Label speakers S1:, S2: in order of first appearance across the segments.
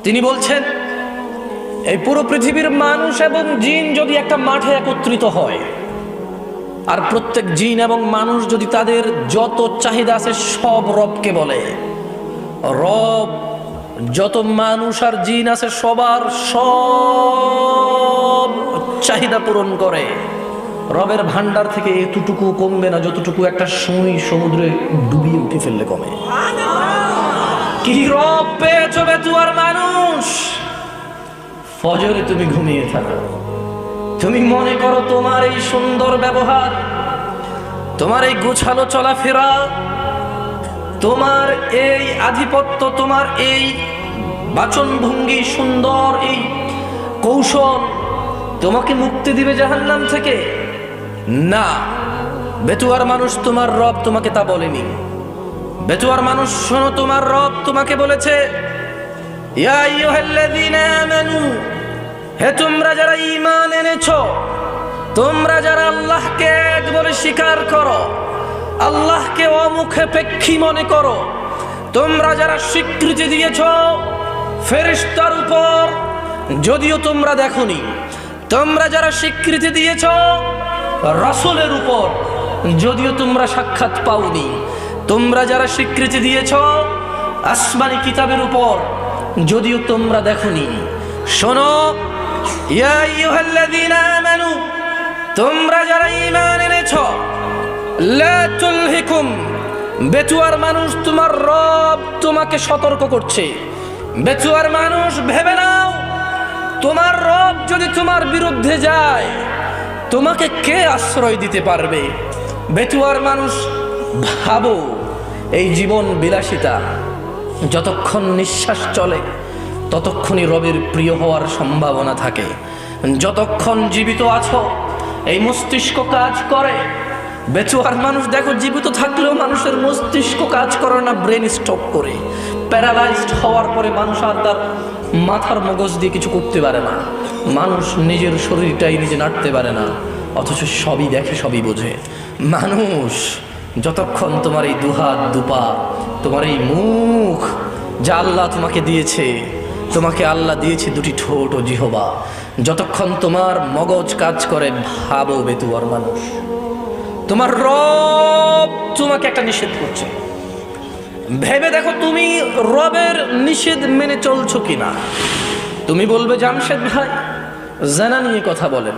S1: তিনি বলছেন, এই পুরো পৃথিবীর মানুষ এবং জিন যদি একটা মাঠে একত্রিত হয়, আর প্রত্যেক জিন এবং মানুষ যদি তাদের যত চাহিদা আছে সব রবকে বলে, রব যত মানুষ আর জিন আছে সবার সব চাহিদা পূরণ করে, রবের ভান্ডার থেকে এতটুকু কমবে না যতটুকু একটা সুই সমুদ্রে ডুবিয়ে উঠে ফেললে কমে। কি রব পেয়েছ বেতুয়ার মানুষ? ফজরে তুমি ঘুমিয়ে থাকো, তুমি মনে করো তোমার এই সুন্দর ব্যবহার, তোমার এই গোছালো চলাফেরা, তোমার এই আধিপত্য, তোমার এই বাচনভঙ্গি, সুন্দর এই কৌশল তোমাকে মুক্তি দিবে জাহান্নাম থেকে? না, বেতুয়ার মানুষ, তোমার রব তোমাকে তা বলেনি। বেতুয়ার মানুষ শোনো, তোমার রব তোমাকে বলেছে, ইয়া আইয়ুহাল্লাযীনা আমানু, হে তোমরা যারা ঈমান এনেছো, তোমরা যারা আল্লাহকে এক বলে স্বীকার করো, আল্লাহকে অমুখাপেক্ষী মনে করো, তোমরা যারা স্বীকৃতি দিয়েছো ফেরেশতার উপর, যদিও তোমরা দেখোনি, তোমরা যারা স্বীকৃতি দিয়েছো রাসূলের উপর, যদিও তোমরা সাক্ষাৎ পাওনি, তোমরা যারা স্বীকৃতি দিয়েছো আসমানি কিতাবের উপর, যদিও তোমরা দেখোনি, শোনো, ইয়া আইয়ুহাল্লাযীনা আমানু, তোমরা যারা ঈমান এনেছো, লা তুলহিকুম, বেতুয়ার মানুষ তোমার রব তোমাকে সতর্ক করছে। বেতুয়ার মানুষ ভেবে নাও, তোমার রব যদি তোমার বিরুদ্ধে যায় তোমাকে কে আশ্রয় দিতে পারবে? বেতুয়ার মানুষ ভাবো, এই জীবন বিলাসিতা, যতক্ষণ নিঃশ্বাস চলে ততক্ষণই রবের প্রিয় হওয়ার সম্ভাবনা থাকে। যতক্ষণ জীবিত আছো এই মস্তিষ্ক কাজ করে। বেচুয়ার মানুষ দেখো, জীবিত থাকলেও মানুষের মস্তিষ্ক কাজ করে না, ব্রেন স্ট্রোক করে প্যারালাইজড হওয়ার পরে মানুষ আর তার মাথার মগজ দিয়ে কিছু করতে পারে না, মানুষ নিজের শরীরটাই নিজে নাড়তে পারে না, অথচ সবই দেখে, সবই বোঝে। মানুষ যতক্ষণ তোমার এই দুহাত দুপা, তোমার এই মুখ যা আল্লাহ তোমাকে দিয়েছে, তোমাকে আল্লাহ দিয়েছে দুটি ঠোঁট ও জিহবা, যতক্ষণ তোমার মগজ কাজ করে, ভাবো বেতুয়ার মানুষ, তোমার রব তোমাকে একটা নিষেধ করছে, ভেবে দেখো তুমি রবের নিষেধ মেনে চলছো কিনা। তুমি বলবে, জামশেদ ভাই জানা নিয়ে কথা বলেন,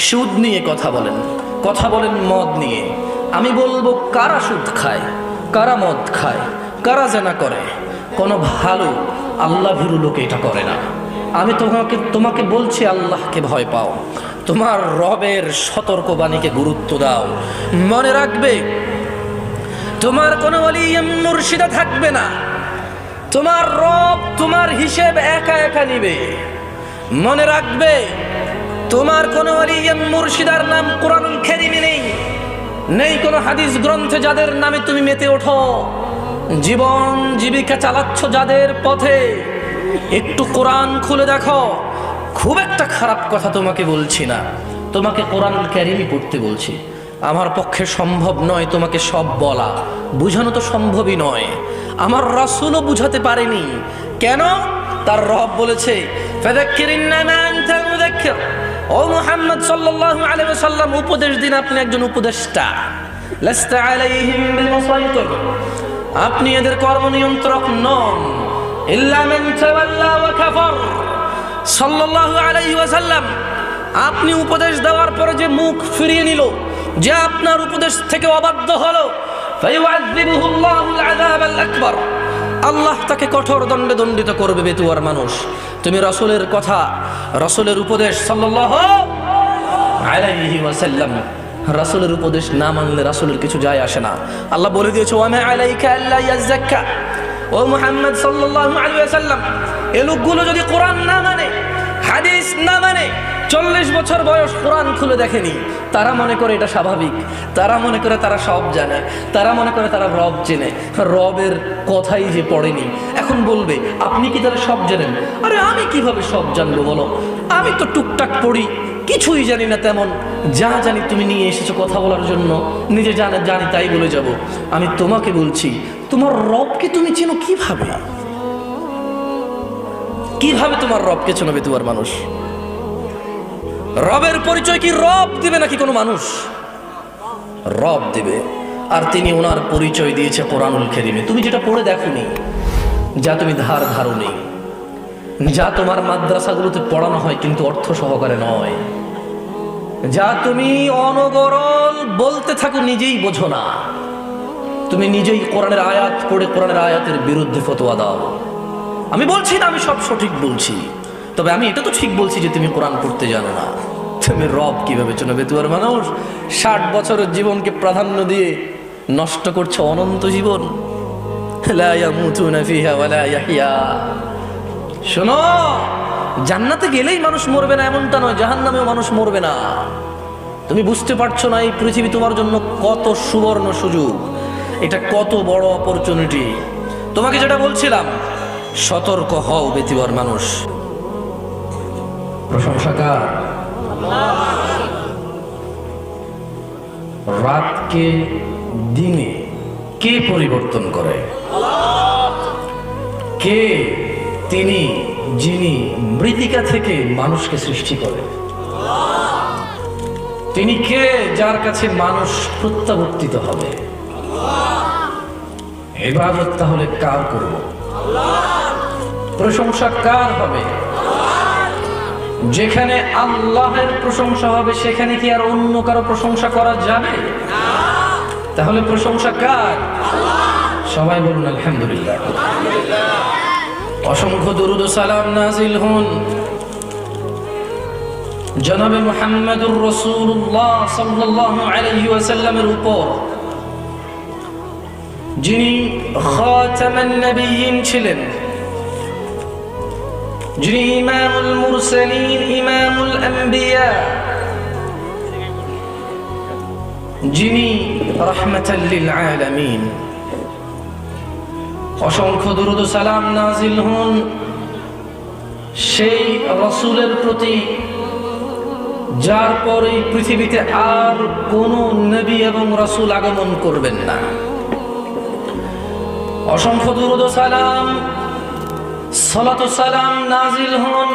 S1: সুদ নিয়ে কথা বলেন, কথা বলেন মদ নিয়ে। আমি বলবো, কারা সুদ খায়, কারা মদ খায়, কারা জানা করে? কোনো ভালো আল্লাহ ভীরু লোক এটা করে না। আমি তোমাকে বলছি, আল্লাহকে ভয় পাও, তোমার রবের সতর্কবাণীকে গুরুত্ব দাও। মনে রাখবে, তোমার কোনো ওলি মুর্শিদা থাকবে না, তোমার রব তোমার হিসেব একা একা নিবে। মনে রাখবে, তোমার কোনো ওলি মুর্শিদার নাম কোরআনুল কারীমে নেই, নেই কোনো হাদিস গ্রন্থে যাদের নামে তুমি মেতে ওঠো, জীবন জীবিকা চালাচ্ছ যাদের পথে। একটু কোরআন খুলে দেখো। খুব একটা খারাপ কথা তোমাকে বলছি না, তোমাকে কোরআনুল কারীমই পড়তে বলছি। আমার পক্ষে সম্ভব নয় তোমাকে সব বলা, বুঝানো তো সম্ভবই নয়। আমার রাসূলও বুঝাতে পারেনি। কেন? তার রব বলেছে, ফাযাক্কির ইন্নামা আনতা মুযাক্কির, ও মুহাম্মদ সাল্লাল্লাহু আলাইহি ওয়াসাল্লাম উপদেশ দিন, আপনি একজন উপদেষ্টা। লাস্তা আলাইহিম বিমুসাইতির, আপনি এদের কর্ম নিয়ন্ত্রক নন। ইল্লা মান তাওয়াল্লা ওয়া কাফার, সাল্লাল্লাহু আলাইহি ওয়াসাল্লাম আপনি উপদেশ দেওয়ার পরে যে মুখ ফিরিয়ে নিল, যে আপনার উপদেশ থেকে অবাধ্য হলো, ফায়ুআযিবুহুল্লাহুল আযাবাল আকবার, আল্লাহ তাকে কঠোর দণ্ডে দণ্ডিত করবে। বেতুয়ার মানুষ, তুমি রাসূলের কথা, রাসূলের উপদেশ সাল্লাল্লাহু আলাইহি ওয়াসাল্লাম, রাসূলের উপদেশ না মানলে রাসূলের কিছু যায় আসে না। আল্লাহ বলে দিয়েছে, ওয়া মা আলাইকা আল্লা ইয়াযাক্কা, ও মুহাম্মদ সাল্লাল্লাহু আলাইহি ওয়াসাল্লাম এই লোকগুলো যদি কোরআন না মানে, হাদিস না মানে, 40 বছর বয়স কোরআন খুলে দেখেনি, তারা মনে করে এটা স্বাভাবিক, তারা মনে করে তারা সব জানে, তারা মনে করে তারা রব চেনে, রবের কথাই যে পড়েনি। এখন বলবে, আপনি কি তারা সব জানেন? আরে আমি কিভাবে সব জানবো বলো, আমি তো টুকটাক পড়ি, কিছুই জানি না তেমন। যা জানি তুমি নিয়ে এসেছো কথা বলার জন্য, নিজে জানি তাই বলে যাব। আমি তোমাকে বলছি, তোমার রবকে তুমি চেনো কিভাবে? কিভাবে তোমার রবকে চেনবে তোমার মানুষ? রবের পরিচয় কি রব দিবে নাকি কোনো মানুষ? রব দিবে, আর তিনি ওনার পরিচয় দিয়েছে কোরআনুল কারীমে। তুমি যেটা পড়ে দেখোনি, যা তুমি ধারোনি, যা তোমার মাদ্রাসাগুলোতে পড়ানো হয় কিন্তু অর্থ সহকারে নয়, যা তুমি অনগরল বলতে থাকো নিজেই বোঝো না, তুমি নিজেই কোরআনের আয়াত পড়ে কোরআনের আয়াতের বিরুদ্ধে ফতোয়া দাও। আমি বলছি না আমি সব সঠিক বলছি, তবে আমি এটা তো ঠিক বলছি যে তুমি কোরআন পড়তে জানো না। তুমি রব কিভাবে চেনবে তোমার মানুষ? 60 বছরের জীবনকে প্রাধান্য দিয়ে নষ্ট করছো অনন্ত জীবন। লা ইয়ামুতুনা ফিহা ওয়া লা ইয়াহইয়া। শোনো, জান্নাতে গেলেই মানুষ মরবে না এমনটা নয়, জাহান্নামেও মানুষ মরবে না। তুমি বুঝতে পারছো না এই পৃথিবী তোমার জন্য কত সুবর্ণ সুযোগ, এটা কত বড় অপরচুনিটি। তোমাকে যেটা বলছিলাম, সতর্ক হও বেতিবার মানুষ। প্রশংসা কার? রাতকে দিনে কে পরিবর্তন করে? কে তিনি যিনি মৃত্তিকা থেকে মানুষকে সৃষ্টি করে? তিনি কে যার কাছে মানুষ প্রত্যাবর্তিত হবে? ইবাদত তাহলে কার করব? প্রশংসা কার হবে? যেখানে আল্লাহের প্রশংসা হবে সেখানে কি আর অন্য কারো প্রশংসা করা যাবে? তাহলে প্রশংসা কার? সবাই বলুন আলহামদুলিল্লাহ। অসংখ্য দুরূদ ও সালাম নাজিল হন জনাবে মুহাম্মদুর রাসূলুল্লাহ সাল্লাল্লাহু আলাইহি ওয়াসাল্লামের উপর, যিনি খাতামান নবিয়্যিন ছিলেন, যিনি ইমামুল মুরসালিন, ইমামুল আম্বিয়া, যিনি রাহমাতাল লিল আলামিন। অসংখ্য দুরূদ ও সালাম নাজিল হন সেই রাসূলের প্রতি যার পর এই পৃথিবীতে আর কোন নবী এবং রাসূল আগমন করবেন না। অসংখ্য দুরূদ ও সালাম, সালাত ও সালাম নাজিল হন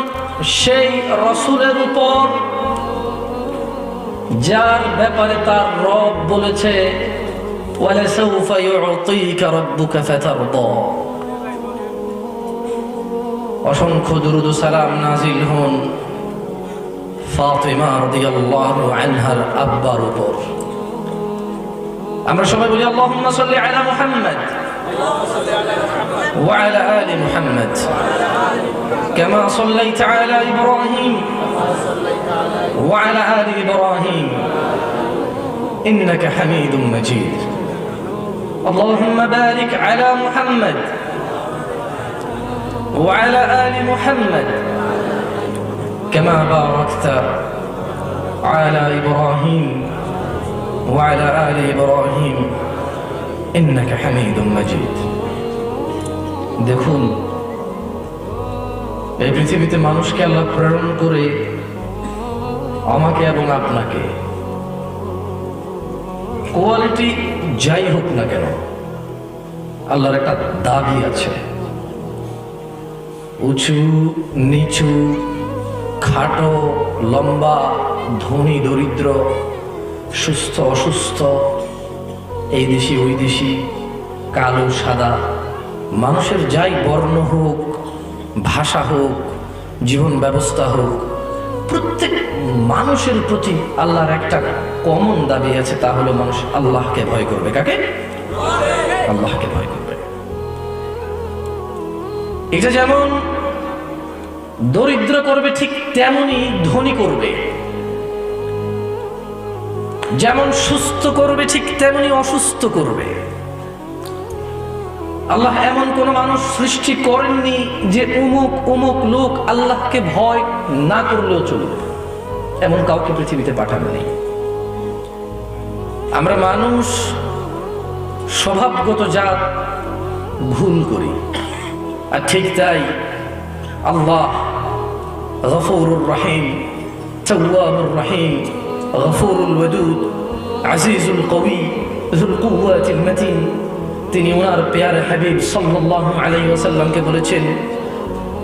S1: সেই রাসূলের উপর যার ব্যাপারে তার রব বলেছে ওয়ালাসাউফা ইউতিকা রাব্বুকা ফাতারদা। অসংখ্য দুরূদ ও সালাম নাজিল হন ফাতিমা রাদিয়াল্লাহু আনহার আব্বার উপর। আমরা সবাই বলি আল্লাহুম্মা সাল্লি আলা মুহাম্মাদ ওয়া আলা আলি মুহাম্মাদ কামা সাল্লাইতা আলা ইব্রাহিম ওয়া আলা আলি ইব্রাহিম ইন্নাকা হামিদুম মাজিদ। আল্লাহুম্মা বারিক আলা মুহাম্মাদ ওয়া আলা আলি মুহাম্মাদ كما باركت على إبراهيم وعلى آل إبراهيم إنك حميد مجيد। দেখুন, এই পৃথিবীতে মানুষকে আল্লাহ প্রেরণ করে আমাকে এবং আপনাকে, কোয়ালিটি যাই হোক না কেন, আল্লাহর একটা দাবি আছে। উঁচু নিচু, খাটো লম্বা, ধনী দরিদ্র, সুস্থ অসুস্থ, এই দেশি ওই দেশি, কালো সাদা, মানুষের যাই বর্ণ হোক, ভাষা হোক, জীবন ব্যবস্থা হোক, প্রত্যেক মানুষের প্রতি আল্লাহর একটা কমন দাবি আছে, তা হলো মানুষ আল্লাহকে ভয় করবে। কাকে? আল্লাহকে ভয় করবে। এটা যেমন দরিদ্র করবে ঠিক তেমনি ধনী করবে, যেমন সুস্থ করবে ঠিক তেমনি অসুস্থ করবে। আল্লাহ এমন কোন মানুষ সৃষ্টি করেননি যে অমুক অমুক লোক আল্লাহকে ভয় না করলেও চলবে, এমন কাউকে পৃথিবীতে পাঠানো নেই। আমরা মানুষ স্বভাবগত জাত, ভুল করি, আর ঠিক তাই আল্লাহ গফুরুর রহিম, তাওয়াবুর রহিম, গফুরুল ওয়াদুদ, আজিজুল কবি, যুল কুওয়াতিল মাতিন। তিনি ওনার প্যারে হাবিব সাল্লাল্লাহু আলাইহি ওয়াসাল্লামকে বলেছেন,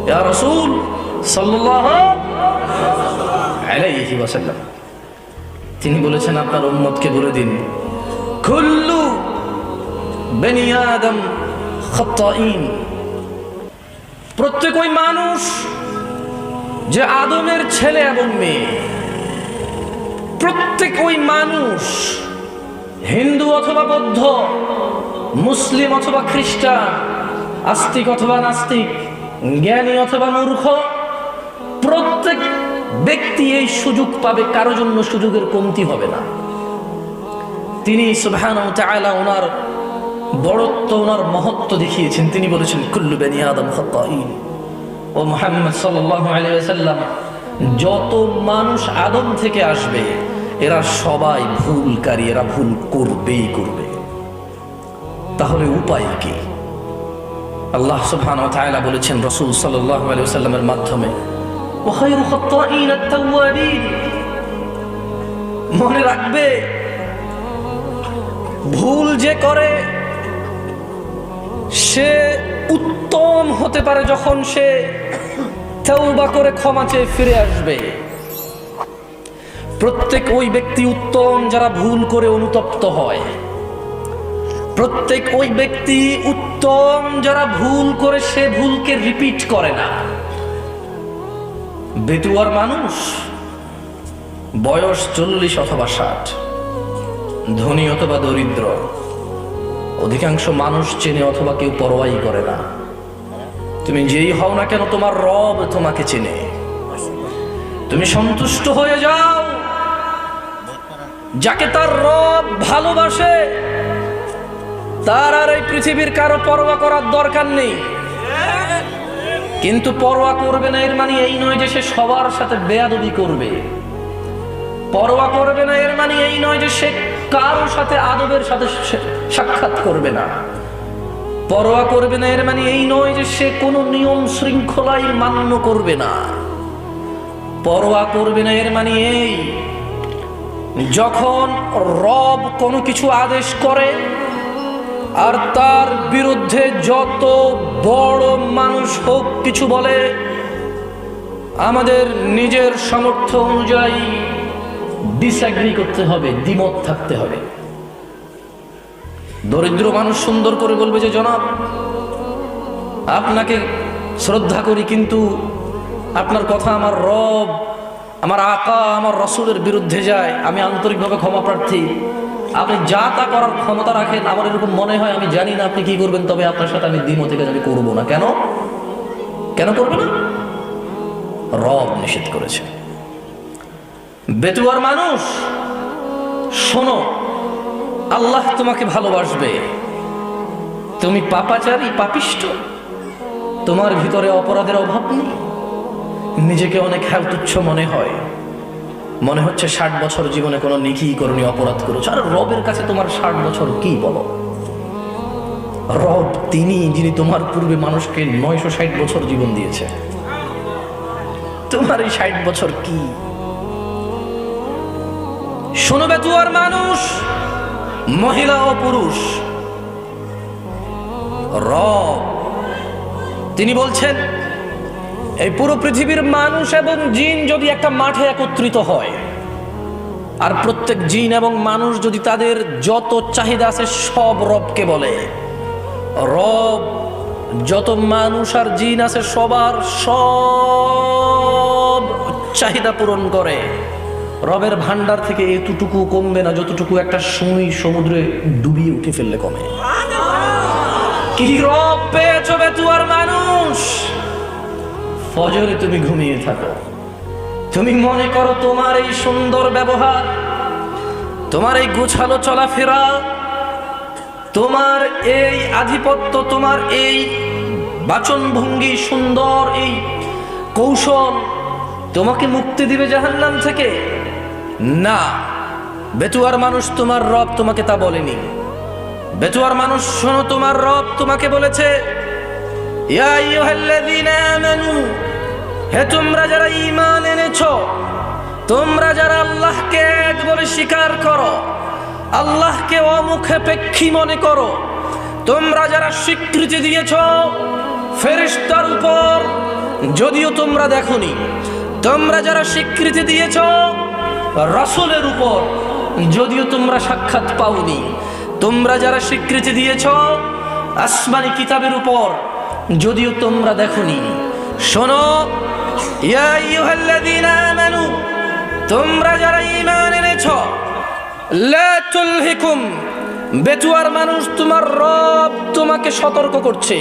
S1: ইয়া রাসূল সাল্লাল্লাহু আলাইহি ওয়াসাল্লাম, তিনি বলেছেন আপনার উম্মতকে বলে দিন, কুল্লু বনি আদম খাত্তাইন, প্রত্যেক ওই মানুষ যে আদমের ছেলে এবং মেয়ে, প্রত্যেক ওই মানুষ হিন্দু অথবা বৌদ্ধ, মুসলিম অথবা খ্রিস্টান, আস্তিক অথবা নাস্তিক, জ্ঞানী অথবা মূর্খ, প্রত্যেক ব্যক্তি এই সুযোগ পাবে, কারো জন্য সুযোগের কমতি হবে না। তিনি সুবহানাহু ওয়া তাআলা ওনার বড়ত্ব, ওনার মহত্ব দেখিয়েছেন। তিনি বলেছেন কুল্লু বনি আদম খাত্তাইন। ও মুহাম্মদ সাল্লাল্লাহু আলাইহি ওয়াসাল্লাম, যত মানুষ আদম থেকে আসবে এরা সবাই ভুলকারী, এরা ভুল করবেই করবে। তাহলে উপায় কি? আল্লাহ সুবহানাহু ওয়া তাআলা বলেছেন রাসূল সাল্লাল্লাহু আলাইহি ওয়াসাল্লামের মাধ্যমে, ওয়া খায়রু খাত্তাইন আত-তাওয়াবিন, মনে রাখবে ভুল যে করে সে উত্তম হতে পারে যখন সে তওবা করে ক্ষমা চেয়ে ফিরে আসবে। প্রত্যেক ওই ব্যক্তি উত্তম যারা ভুল করে অনুতপ্ত হয়। প্রত্যেক ওই ব্যক্তি উত্তম যারা ভুল করে সে ভুলকে রিপিট করে না। বেতুয়ার মানুষ বয়স 40 অথবা 60, ধনী অথবা দরিদ্র, অধিকাংশ মানুষ চেনে অথবা কেউ পরোয়াই করে না। তুমি যেই হও না কেন তোমার রব তোমাকে চেনে। তুমি সন্তুষ্ট হয়ে যাও, যাকে তার রব ভালোবাসে তার আর এই পৃথিবীর কারো পরোয়া করার দরকার নেই। কিন্তু পরোয়া করবে না এর মানে এই নয় যে সে সবার সাথে বেয়াদবি করবে। পরোয়া করবে না এর মানে এই নয় যে সে কারো সাথে আদবের সাথে সাক্ষাৎ করবে না। পরোয়া করবে না এর মানে এই নয় যে সে কোনো নিয়ম শৃঙ্খলাই মান্য করবে না। পরোয়া করবে না এর মানে এই, যখন রব কোনো কিছু আদেশ করে আর তার বিরুদ্ধে যত বড় মানুষ হোক কিছু বলে, আমাদের নিজের সামর্থ্য অনুযায়ী ডিসএগ্রি করতে হবে, দ্বিমত থাকতে হবে। দরিদ্র মানুষ সুন্দর করে বলবে যে জনাব আপনাকে শ্রদ্ধা করি, কিন্তু আপনার কথা আমার রব, আমার আকা, আমার রাসূলের বিরুদ্ধে যায়। আমি আন্তরিকভাবে ক্ষমা প্রার্থী, আপনি যা তা করার ক্ষমতা রাখেন। আমার এরকম মনে হয়, আমি জানি না আপনি কি করবেন, তবে আপনার সাথে আমি দ্বিমতে কাজ আমি করবো না। কেন কেন করবে না? রব নিষেধ করেছে। বেতুয়ার মানুষ, শোনো, আল্লাহ তোমাকে ভালোবাসবে। তুমি পাপাচারী, পাপিষ্ঠ, তোমার ভিতরে অপরাধের অভাব নেই, নিজেকে অনেক তুচ্ছ মনে হয়, মনে হচ্ছে 60 বছর জীবনে কোনো নেকি করনি, অপরাধ করেছো। আর রবের কাছে তোমার 60 বছর কি বলো? রব তিনি যিনি তোমার পূর্বে মানুষকে 960 বছর জীবন দিয়েছে। তোমার এই 60 বছর কি? শোনো বেতুয়ার মানুষ, মহিলা ও পুরুষ, রব তিনি বলছেন এই পুরো পৃথিবীর মানুষ এবং জিন যদি একটা মাঠে একত্রিত হয়, আর প্রত্যেক জিন এবং মানুষ যদি তাদের যত চাহিদা আছে সব রবকে বলে, রব যত মানুষ আর জিন আছে সবার সব চাহিদা পূরণ করে, রবের ভান্ডার থেকে এতটুকু কমবে না যতটুকু একটা সুই সমুদ্রে ডুবিয়ে উঠে ফেললে কমে। কি রব পেয়েছো বেতুয়ার মানুষ? ফজরে তুমি ঘুমিয়ে থাকো, তুমি মনে করো তোমার এই সুন্দর ব্যবহার, তোমার এই গোছালো চলাফেরা, তোমার এই আধিপত্য, তোমার এই বাচনভঙ্গি, সুন্দর এই কৌশল তোমাকে মুক্তি দিবে জাহান্নাম থেকে। না, বেতুয়ার মানুষ, তোমার রব তোমাকে তা বলেনি। বেতুয়ার মানুষ শোনো, তোমার রব তোমাকে বলেছে, ইয়া আইয়ুহাল্লাযীনা আমানু, হে তোমরা যারা ঈমান এনেছো, তোমরা যারা আল্লাহকে এক বলে স্বীকার করো, আল্লাহকে অমুখাপেক্ষী মনে করো, তোমরা যারা স্বীকৃতি দিয়েছো ফেরেশতার উপর, যদিও তোমরা দেখোনি, তোমরা যারা স্বীকৃতি দিয়েছ রাসূলের উপর, যদিও তোমরা সাক্ষাৎ পাওনি, তোমরা যারা স্বীকৃতি দিয়েছ আসমানি কিতাবের উপর, যদিও তোমরা দেখোনি, শোনো, ইয়া আইয়ুহাল্লাযীনা আমানু, তোমরা যারা ঈমান এনেছ, লা তুলহিকুম, বেচুয়ার মানুষ, তোমার রব তোমাকে সতর্ক করছে।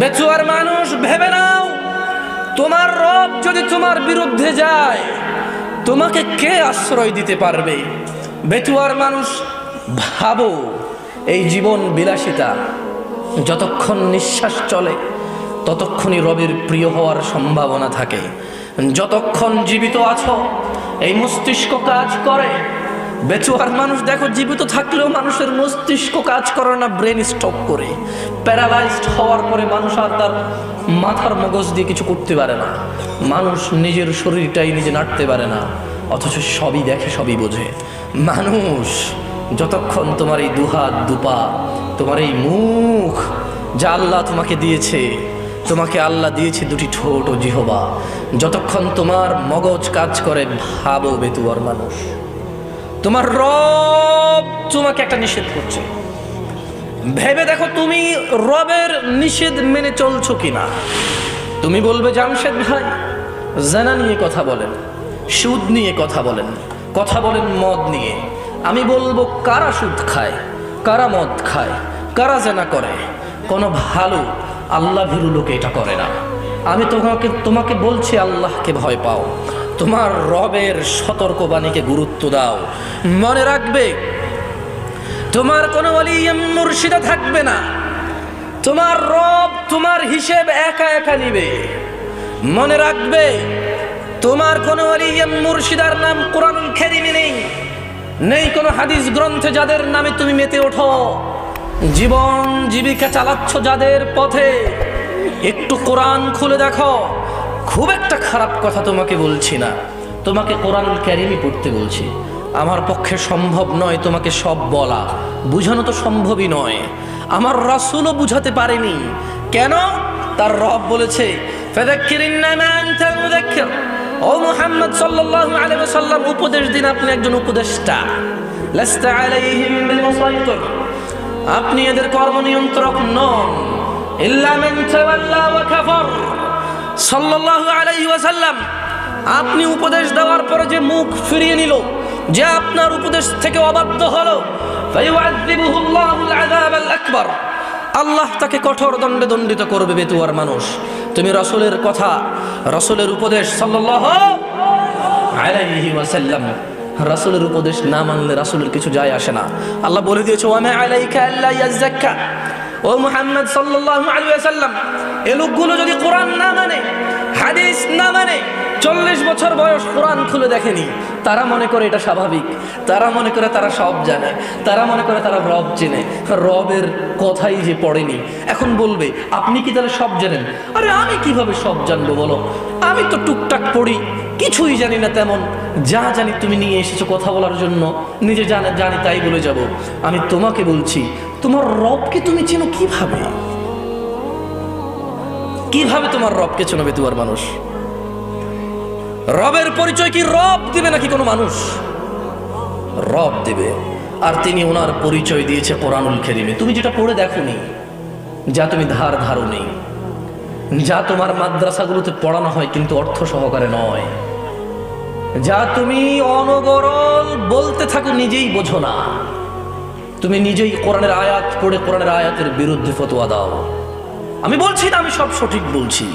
S1: বেচুয়ার মানুষ, ভেবে নাও, তোমার রব যদি তোমার বিরুদ্ধে যায়, তোমাকে কে আশ্রয় দিতে পারবে? বেচুয়ার মানুষ, ভাবো, এই জীবন বিলাসিতা, যতক্ষণ নিঃশ্বাস চলে ততক্ষণই রবের প্রিয় হওয়ার সম্ভাবনা থাকে। যতক্ষণ জীবিত আছো এই মস্তিষ্ক কাজ করে। বেচুয়ার মানুষ দেখো, জীবিত থাকলেও মানুষের মস্তিষ্ক কাজ করে না, ব্রেন স্টপ করে। প্যারালাইজড হওয়ার পরে মানুষ আর তার মাথার মগজ দিয়ে কিছু করতে পারে না। মানুষ নিজের শরীরটাই নিজে নাড়তে পারে না, অথচ সবই দেখে, সবই বোঝে। মানুষ, যতক্ষণ তোমার এই দুহাত দুপা, তোমার এই মুখ যা আল্লাহ তোমাকে দিয়েছে, তোমাকে আল্লাহ দিয়েছে দুটি ঠোঁট ও জিহবা, যতক্ষণ তোমার মগজ কাজ করে, ভাবো বেতুয়ার মানুষ, তোমার রব তোমাকে একটা নিষেধ করছে। ভেবে দেখো তুমি রবের নিষেধ মেনে চলছো কিনা। তুমি বলবে, জামশেদ ভাই জানা নিয়ে কথা বলেন, সুদ নিয়ে কথা বলেন, কথা বলেন মদ নিয়ে। আমি বলবো, কারা সুদ খায়, কারা মদ খায়, কারা জানা করে? কোনো ভালো আল্লাহ ভীরু লোকে এটা করে না। আমি তোমাকে বলছি, আল্লাহকে ভয় পাও, তোমার রবের সতর্কবাণীকে গুরুত্ব দাও। মনে রাখবে, তোমার কোনো ওলি মুর্শিদা থাকবে না, তোমার রব তোমার হিসেব একা একা নিবে। মনে রাখবে, তোমার কোনো ওলি মুর্শিদার নাম কোরআনুল কারীমে নেই, নেই কোনো হাদিস গ্রন্থে যাদের নামে তুমি মেতে ওঠো। জীবন জীবিকা চালাচ্ছ যাদের পথে, একটু কোরআন খুলে দেখো। খুব একটা খারাপ কথা তোমাকে বলছি না, তোমাকে কোরআনুল কারীমই পড়তে বলছি। আমার পক্ষে সম্ভব নয় তোমাকে সব বলা, বুঝানো তো সম্ভবই নয়। আমার রাসূলও বুঝাতে পারেনি। কেন? তার রব বলেছে, ফাযাক্কির ইন্নামা আনতা মুযাক্কির। ও মুহাম্মদ সাল্লাল্লাহু আলাইহি ওয়াসাল্লাম, উপদেশ দিন, আপনি একজন উপদেষ্টা। লাস্তা আলাইহিম বিমুসাইতির, আপনি এদের কর্ম নিয়ন্ত্রক নন। ইল্লা মান তাওয়াল্লা ওয়া কাফার। সাল্লাল্লাহু আলাইহি ওয়াসাল্লাম, আপনি উপদেশ দেওয়ার পরে যে মুখ ফিরিয়ে নিল, যে আপনার উপদেশ থেকে অবাধ্য হলো, ফায়ুআযিবুহুল্লাহুল আযাবাল আকবার, আল্লাহ তাকে কঠোর দণ্ডে দণ্ডিত করবে। বেতুয়ার মানুষ, তুমি রাসূলের কথা, রাসূলের উপদেশ সাল্লাল্লাহু আলাইহি ওয়াসাল্লাম, রাসূলের উপদেশ না মানলে রাসূলের কিছু যায় আসে না। আল্লাহ বলে দিয়েছে, ওয়া মা আলাইকা আল্লা ইয়াযাক্কা। ও মুহাম্মদ সাল্লাল্লাহু আলাইহি ওয়াসাল্লাম, এই লোকগুলো যদি কোরআন না মানে, হাদিস না মানে, 40 বছর বয়স কোরআন খুলে দেখেনি, তারা মনে করে এটা স্বাভাবিক, তারা মনে করে তারা সব জানে, তারা মনে করে তারা রব চেনে। রবের কথাই যে পড়েনি, এখন বলবে আপনি কি তাহলে সব জানেন? আরে আমি কিভাবে সব জানবো বলো? আমি তো টুকটাক পড়ি, কিছুই জানি না তেমন। যা জানি তুমি নিয়ে এসেছো কথা বলার জন্য, নিজে জানি তাই বলে যাব। আমি তোমাকে বলছি, তোমার রবকে তুমি চেনো কিভাবে? কিভাবে তোমার রবকে চেনো বেতুয়ার মানুষ? রবের পরিচয় কি রব দিবে নাকি কোনো মানুষ? রব দিবে, আর তিনি ওনার পরিচয় দিয়েছে কোরআনুল কারীমে। তুমি যেটা পড়ে দেখোনি, যা তুমি ধারো নেই, যা তোমার মাদ্রাসাগুলোতে পড়ানো হয় কিন্তু অর্থ সহকারে নয়, যা তুমি অনবরল বলতে থাকো নিজেই বোঝো না, তুমি নিজেই কোরআনের আয়াত পড়ে কোরআনের আয়াতের বিরুদ্ধে ফতোয়া দাও। আমি বলছি না আমি সব সঠিক বলছি,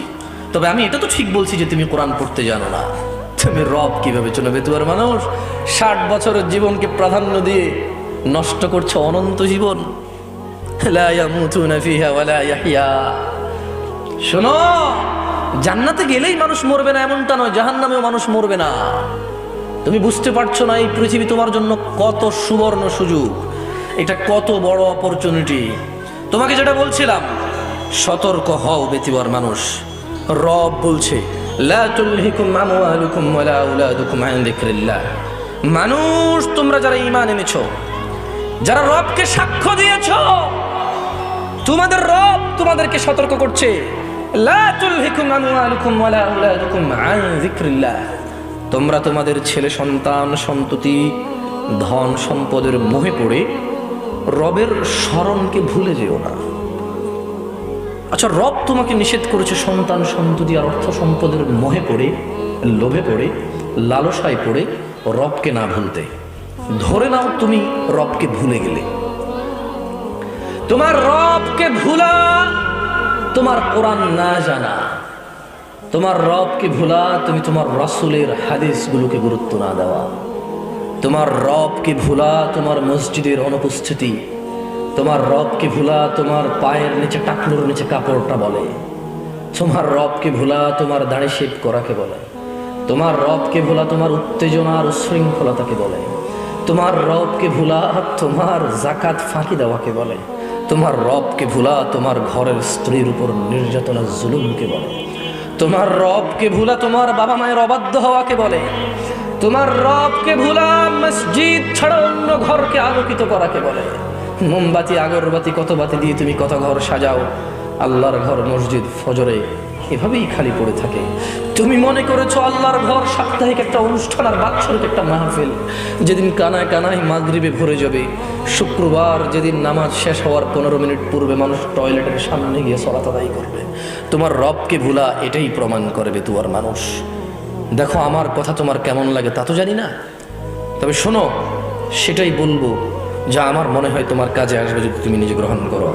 S1: তবে আমি এটা তো ঠিক বলছি যে তুমি কোরআন পড়তে জানো না। তুমি রব কিভাবে চেনো বেতুয়ার মানুষ? 60 বছরের জীবনকে প্রাধান্য দিয়ে নষ্ট করছো অনন্ত জীবন। লা ইয়ামুতুনা ফিহা ওয়া লা ইয়াহইয়া। শোনো, জান্নাতে গেলেই মানুষ মরবে না এমনটা নয়, জাহান্নামেও মানুষ মরবে না। তুমি বুঝতে পারছো না এই পৃথিবী তোমার জন্য কত সুবর্ণ সুযোগ, এটা কত বড় অপরচুনিটি। তোমাকে যেটা বলছিলাম, সতর্ক হও বেতুয়ার মানুষ। রব বলছে, লা তুলহিকুম আমওয়ালুকুম ওয়ালা আওলাদুকুম আন যিকরিল্লাহ। মানুষ, তোমরা যারা ঈমান এনেছো, যারা রবকে সাক্ষ্য দিয়েছো, তোমাদের রব তোমাদেরকে সতর্ক করছে, লা তুলহিকুম আমওয়ালুকুম ওয়ালা আওলাদুকুম আন যিকরিল্লাহ, তোমরা তোমাদের ছেলে সন্তান সন্ততি ধন সম্পদের মোহে পড়ে রবের স্মরণকে ভুলে যেও না। আচ্ছা, রব তোমাকে নিষেধ করেছে সন্তান সন্ততি আর অর্থ সম্পদের মোহে পড়ে, লোভে পড়ে, লালসায় পড়ে রবকে না ভুলতে। ধরে নাও তুমি রবকে ভুলে গেলে, তোমার রবকে ভুলা তোমার কোরআন না জানা, তোমার রবকে ভুলা তুমি তোমার রাসূলের হাদিসগুলোকে গুরুত্ব না দেওয়া, তোমার রবকে ভুলা তোমার মসজিদের অনুপস্থিতি, তোমার রবকে ভুলা তোমার পায়ের নিচে টাকনুর নিচে কাপড়টা বলে, তোমার রবকে ভুলা তোমার দাড়ি শেভ করাকে বলে, তোমার রবকে ভুলা তোমার উত্তেজনার উশৃঙ্খলতাকে বলে, তোমার রবকে ভুলা তোমার জাকাত ফাঁকি দেওয়াকে বলে, তোমার রবকে ভুলা তোমার ঘরের স্ত্রীর উপর নির্যাতনা জুলুমকে বলে, তোমার রবকে ভুলা তোমার বাবা মায়ের অবাধ্য হওয়াকে বলে, তোমার রবকে ভুলা মসজিদ ছাড়া অন্য ঘরকে আলোকিত করাকে বলে। মোমবাতি আগরবাতি কত বাতি দিয়ে তুমি কত ঘর সাজাও, আল্লাহর ঘর মসজিদ ফজরে এভাবেই খালি পড়ে থাকে। তুমি মনে করেছো আল্লাহর ঘর সাপ্তাহিক একটা অনুষ্ঠান আর বাৎসরিক একটা মাহফিল, যেদিন কানায় কানায় মাগরিবে ভরে যাবে। শুক্রবার যেদিন নামাজ শেষ হওয়ার 15 মিনিট পূর্বে মানুষ টয়লেটের সামনে গিয়ে সালাত আদায় করবে। তোমার রবকে ভুলা এটাই প্রমাণ করবে তোমার মানুষ। দেখো, আমার কথা তোমার কেমন লাগে তা তো জানি না, তবে শোনো, সেটাই বলবো যা আমার মনে হয় তোমার কাজে আসবে যদি তুমি নিজে গ্রহণ করো।